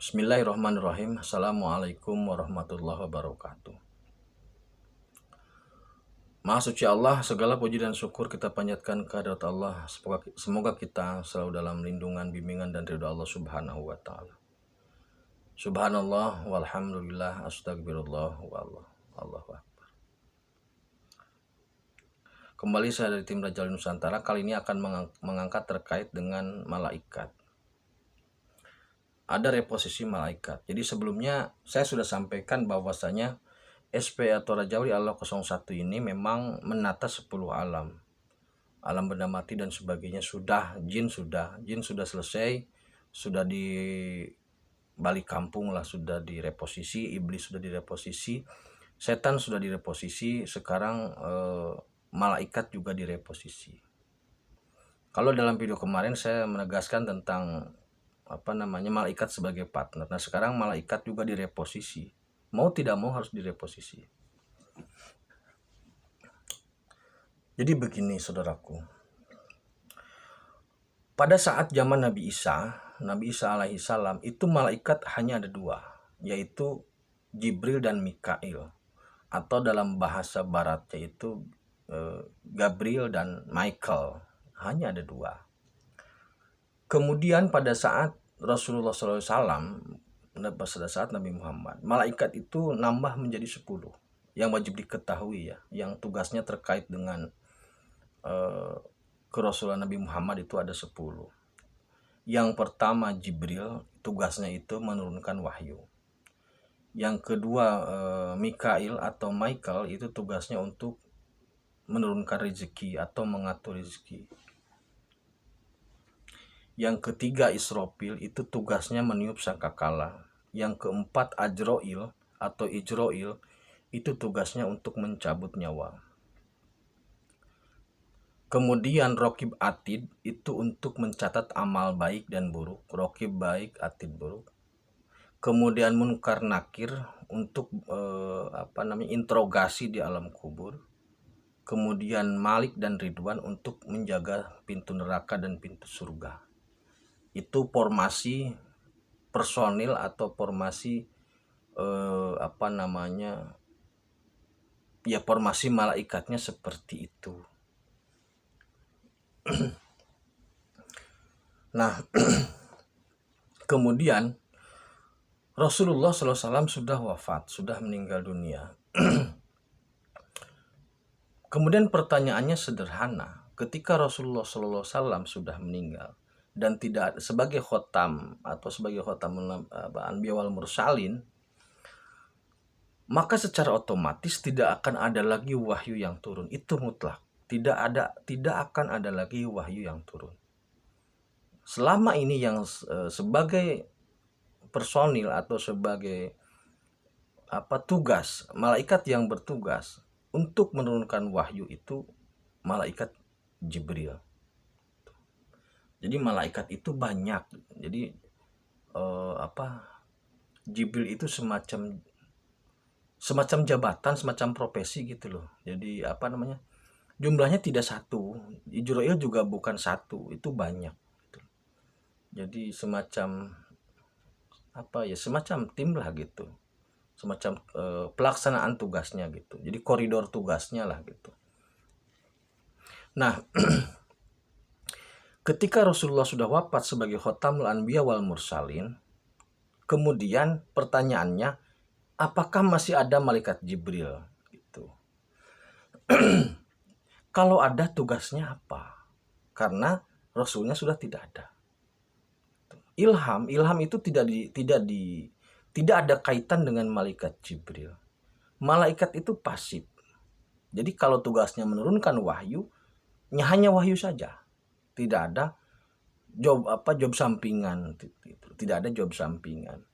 Bismillahirrahmanirrahim. Assalamualaikum warahmatullahi wabarakatuh. Maha suci Allah, segala puji dan syukur kita panjatkan kehadirat Allah. Semoga kita selalu dalam lindungan, bimbingan, dan ridha Allah subhanahu wa ta'ala. Subhanallah, walhamdulillah, astagfirullah, wallah, Allahu akbar. Kembali saya dari tim Raja Nusantara. Kali ini akan mengangkat terkait dengan malaikat. Ada reposisi malaikat. Jadi sebelumnya saya sudah sampaikan bahwasanya SP atau Raja Wali Allah 01 ini memang menata 10 alam. Alam benda mati dan sebagainya jin sudah selesai, sudah di balik kampung lah, sudah direposisi, iblis sudah direposisi, setan sudah direposisi, sekarang malaikat juga direposisi. Kalau dalam video kemarin saya menegaskan tentang malaikat sebagai partner. Nah, sekarang malaikat juga direposisi. Mau tidak mau harus direposisi. Jadi begini saudaraku. Pada saat zaman Nabi Isa alaihi salam, itu malaikat hanya ada dua, yaitu Jibril dan Mikail. Atau dalam bahasa barat yaitu Gabriel dan Michael. Hanya ada dua. Kemudian pada saat Rasulullah SAW, pada saat Nabi Muhammad, malaikat itu nambah menjadi 10. Yang wajib diketahui ya, yang tugasnya terkait dengan kerasulan Nabi Muhammad itu ada 10. Yang pertama Jibril, tugasnya itu menurunkan wahyu. Yang kedua Mikail atau Michael itu tugasnya untuk menurunkan rezeki atau mengatur rezeki. Yang ketiga Israfil itu tugasnya meniup sangkakala. Yang keempat Ajroil atau Ijroil itu tugasnya untuk mencabut nyawa. Kemudian Rokib Atid itu untuk mencatat amal baik dan buruk. Rokib baik, Atid buruk. Kemudian Munkar Nakir untuk interogasi di alam kubur. Kemudian Malik dan Ridwan untuk menjaga pintu neraka dan pintu surga. Itu formasi personil atau formasi formasi malaikatnya seperti itu. Nah, kemudian Rasulullah SAW sudah wafat, sudah meninggal dunia. Kemudian pertanyaannya sederhana, ketika Rasulullah SAW sudah meninggal dan tidak sebagai khotam atau sebagai khotam anbiya wal mursalin, maka secara otomatis tidak akan ada lagi wahyu yang turun. Itu mutlak. Tidak akan ada lagi wahyu yang turun. Selama ini yang sebagai personil atau sebagai tugas malaikat yang bertugas untuk menurunkan wahyu itu malaikat Jibril. Jadi malaikat itu banyak. Jadi Jibril itu semacam jabatan, semacam profesi gitu loh. Jadi jumlahnya tidak satu. Ijroil juga bukan satu, itu banyak gitu. Jadi semacam semacam tim lah gitu, semacam pelaksanaan tugasnya gitu. Jadi koridor tugasnya lah gitu. Nah, ketika Rasulullah sudah wafat sebagai khotamul anbiya wal mursalin, kemudian pertanyaannya, apakah masih ada malaikat Jibril gitu? Kalau ada, tugasnya apa? Karena Rasulnya sudah tidak ada. Ilham itu tidak ada kaitan dengan malaikat Jibril. Malaikat itu pasif. Jadi kalau tugasnya menurunkan wahyu, hanya wahyu saja. Tidak ada job sampingan. Tidak ada job sampingan.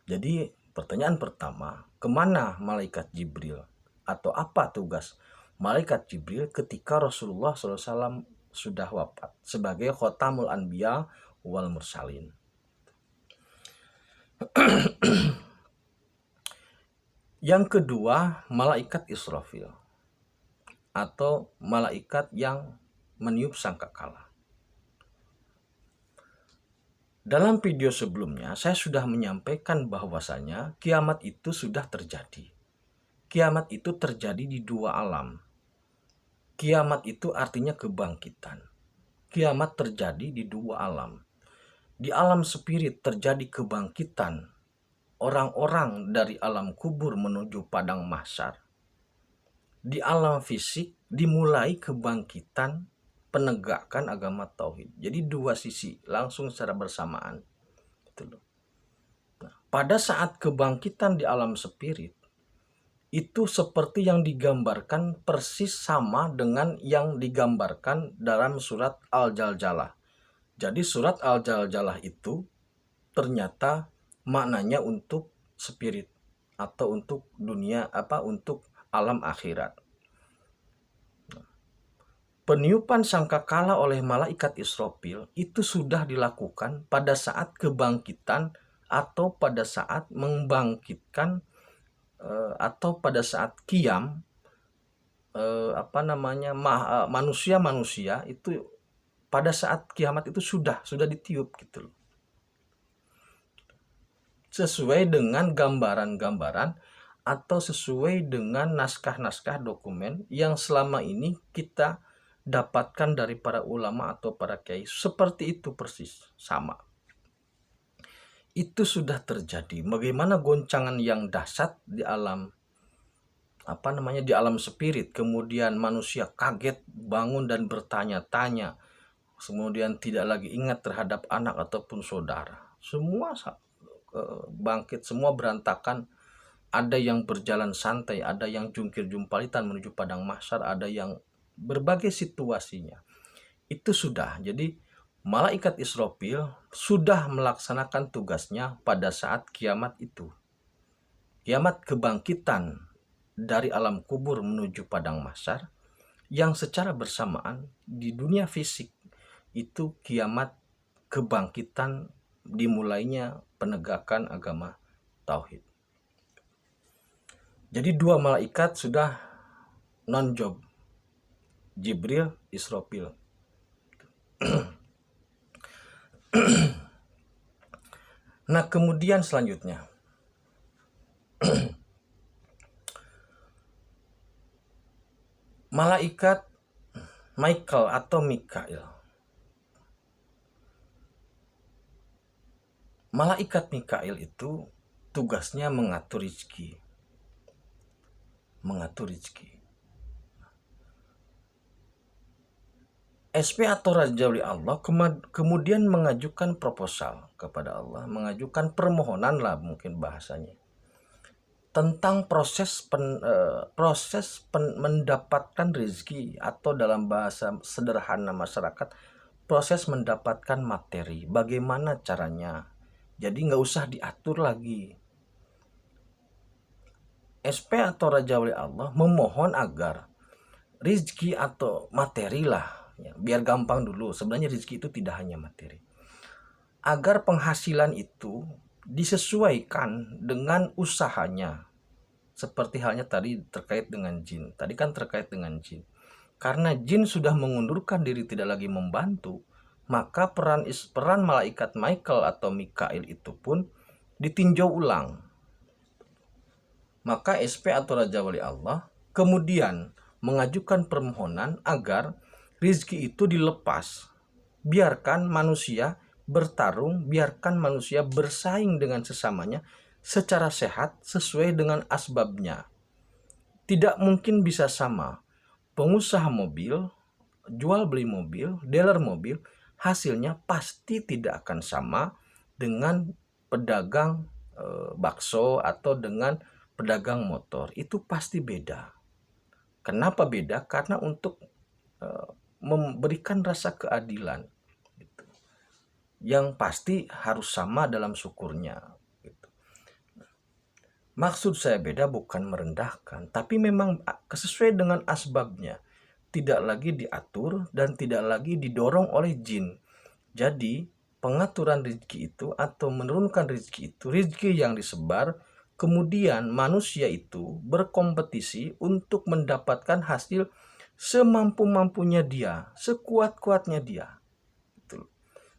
Jadi pertanyaan pertama, kemana malaikat Jibril? Atau apa tugas malaikat Jibril ketika Rasulullah SAW sudah wafat sebagai khotamul anbiya wal mursalin? Yang kedua, malaikat Israfil atau malaikat yang meniup sangkakala. Dalam video sebelumnya, saya sudah menyampaikan bahwasanya kiamat itu sudah terjadi. Kiamat itu terjadi di dua alam. Kiamat itu artinya kebangkitan. Kiamat terjadi di dua alam. Di alam spirit terjadi kebangkitan orang-orang dari alam kubur menuju padang mahsyar. Di alam fisik dimulai kebangkitan penegakan agama tauhid. Jadi dua sisi langsung secara bersamaan. Nah, pada saat kebangkitan di alam spirit itu seperti yang digambarkan persis sama dengan yang digambarkan dalam surat Al-Jaljalah. Jadi surat Al-Jaljalah itu ternyata maknanya untuk spirit atau untuk dunia untuk alam akhirat. Peniupan sangkakala oleh malaikat Israfil itu sudah dilakukan pada saat kebangkitan atau pada saat membangkitkan atau pada saat qiyam manusia-manusia itu pada saat kiamat itu sudah ditiup gitu loh. Sesuai dengan gambaran-gambaran atau sesuai dengan naskah-naskah dokumen yang selama ini kita dapatkan dari para ulama atau para kiai, seperti itu persis sama. Itu sudah terjadi. Bagaimana goncangan yang dahsyat di alam di alam spirit, kemudian manusia kaget, bangun dan bertanya-tanya, kemudian tidak lagi ingat terhadap anak ataupun saudara. Semua bangkit, semua berantakan. Ada yang berjalan santai, ada yang jungkir-jumpalitan menuju padang mahsyar, ada yang berbagai situasinya. Itu sudah. Jadi malaikat Israfil sudah melaksanakan tugasnya pada saat kiamat itu. Kiamat kebangkitan dari alam kubur menuju padang mahsyar, yang secara bersamaan di dunia fisik itu kiamat kebangkitan dimulainya penegakan agama tauhid. Jadi dua malaikat sudah non-job, Jibril, Israfil. Nah, kemudian selanjutnya malaikat Michael atau Mikail. Malaikat Mikail itu tugasnya mengatur rezeki. SP atau Raja Wali Allah kemudian mengajukan proposal kepada Allah, mengajukan permohonan lah mungkin bahasanya, tentang proses mendapatkan rezeki, atau dalam bahasa sederhana masyarakat, proses mendapatkan materi. Bagaimana caranya? Jadi nggak usah diatur lagi. SP atau Raja Wali Allah memohon agar rezeki atau materi lah, ya, biar gampang dulu. Sebenarnya rezeki itu tidak hanya materi. Agar penghasilan itu disesuaikan dengan usahanya. Seperti halnya tadi terkait dengan jin. Tadi kan terkait dengan jin. Karena jin sudah mengundurkan diri, tidak lagi membantu, maka peran malaikat Michael atau Mikail itu pun ditinjau ulang. Maka SP atau Raja Wali Allah kemudian mengajukan permohonan agar rezeki itu dilepas. Biarkan manusia bertarung, biarkan manusia bersaing dengan sesamanya secara sehat sesuai dengan asbabnya. Tidak mungkin bisa sama. Pengusaha mobil, jual beli mobil, dealer mobil, hasilnya pasti tidak akan sama dengan pedagang bakso atau dengan pedagang motor. Itu pasti beda. Kenapa beda? Karena untuk memberikan rasa keadilan, gitu, yang pasti harus sama dalam syukurnya, gitu. Maksud saya beda bukan merendahkan, tapi memang sesuai dengan asbabnya, tidak lagi diatur dan tidak lagi didorong oleh jin. Jadi pengaturan rezeki itu atau menurunkan rezeki itu, rezeki yang disebar, kemudian manusia itu berkompetisi untuk mendapatkan hasil semampu-mampunya dia, sekuat-kuatnya dia.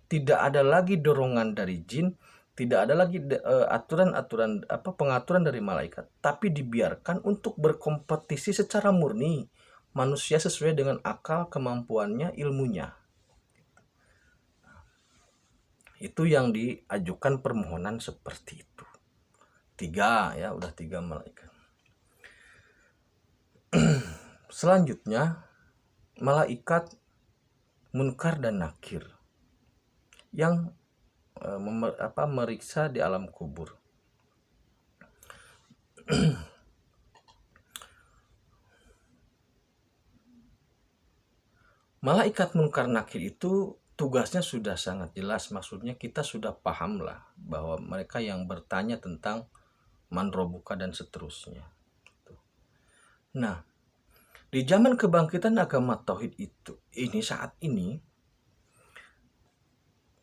tidak ada lagi dorongan dari jin, tidak ada lagi aturan-aturan pengaturan dari malaikat, tapi dibiarkan untuk berkompetisi secara murni manusia sesuai dengan akal, kemampuannya, ilmunya. Itu yang diajukan permohonan seperti itu. 3 ya, udah 3 malaikat. Selanjutnya malaikat Munkar dan Nakir yang meriksa di alam kubur. Malaikat Munkar Nakir itu tugasnya sudah sangat jelas, maksudnya kita sudah paham lah bahwa mereka yang bertanya tentang man robuka dan seterusnya. Nah, di zaman kebangkitan agama tauhid saat ini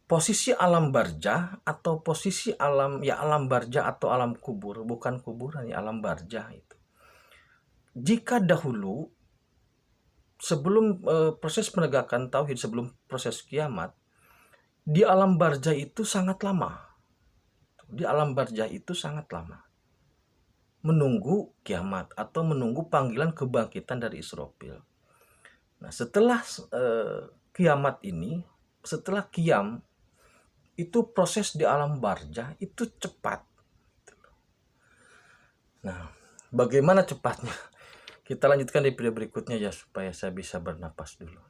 posisi alam barzah atau posisi alam barzah atau alam kubur, bukan kuburan ya, alam barzah itu. Jika dahulu sebelum proses penegakan tauhid, sebelum proses kiamat, di alam barzah itu sangat lama. Di alam barzah itu sangat lama. Menunggu kiamat atau menunggu panggilan kebangkitan dari Israfil. Nah, setelah kiamat ini, setelah kiam, itu proses di alam barzah itu cepat. Nah, bagaimana cepatnya? Kita lanjutkan di video berikutnya ya, supaya saya bisa bernapas dulu.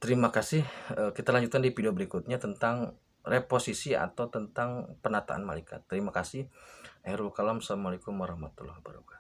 Terima kasih. Kita lanjutkan di video berikutnya tentang reposisi atau tentang penataan malaikat. Terima kasih. Akhirul kalam. Assalamualaikum warahmatullahi wabarakatuh.